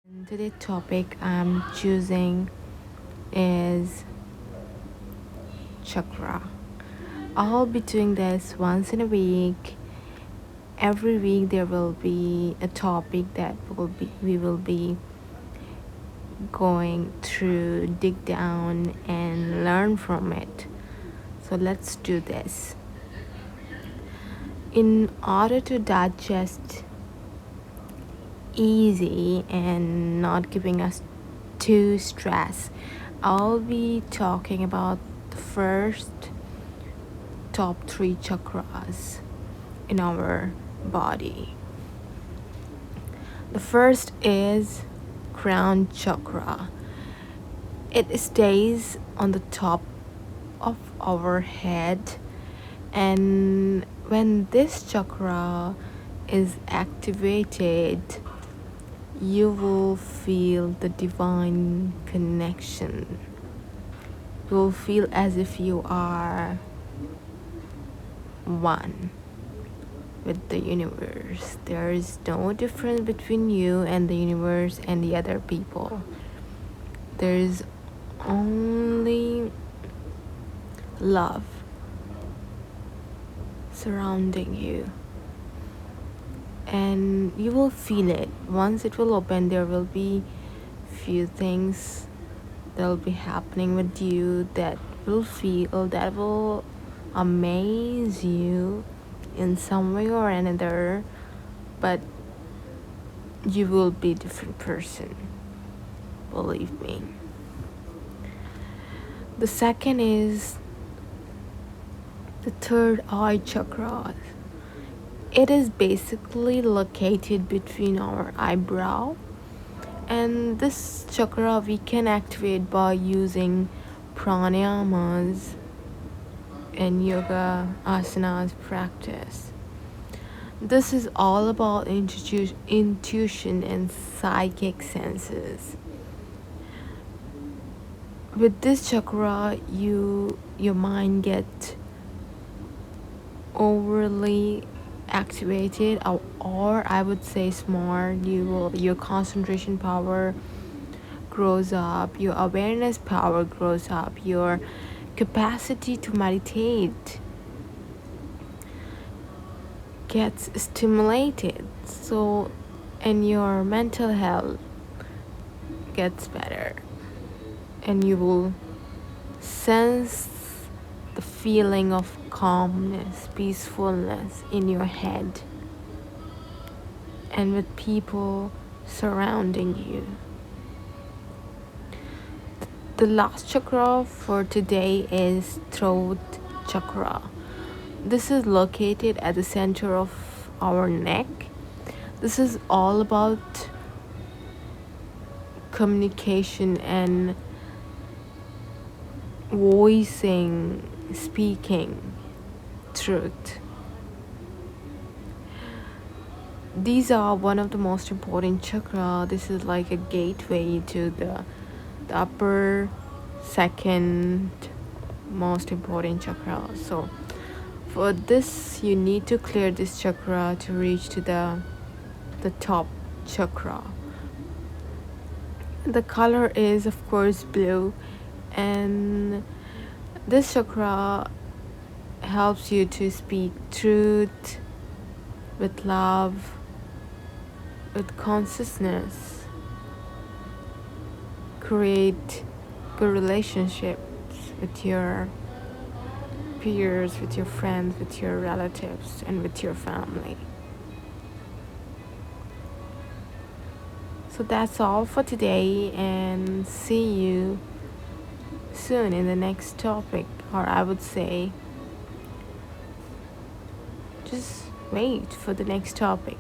And today's topic I'm choosing is chakra. I'll be doing this once in a week. Every week there will be a topic that we will be going through, dig down and learn from it. So let's do this. In order to digest easy and not giving us too stress, I'll be talking about the first top 3 chakras in our body. The first is crown chakra. It stays on the top of our head, and when this chakra is activated, you will feel the divine connection. You will feel as if you are one with the universe. There is no difference between you and the universe and the other people. There is only love surrounding you, and you will feel it. Once it will open, there will be few things that will be happening with you that will amaze you in some way or another, but you will be a different person, believe me. The second is the third eye chakra. It is basically located between our eyebrow, and this chakra we can activate by using pranayamas and yoga asanas practice. This is all about intuition and psychic senses. With this chakra, your mind gets overly activated, or I would say smart. Your concentration power grows up, your awareness power grows up, your capacity to meditate gets stimulated, so and your mental health gets better, and you will sense the feeling of calmness, peacefulness in your head and with people surrounding you. The last chakra for today is throat chakra. This is located at the center of our neck. This is all about communication and speaking truth. These are one of the most important chakra. This is like a gateway to the upper second most important chakra. So for this, you need to clear this chakra to reach to the top chakra. The color is of course blue, and this chakra helps you to speak truth with love, with consciousness, create good relationships with your peers, with your friends, with your relatives, and with your family. So that's all for today, and see you soon in the next topic, or I would say just wait for the next topic.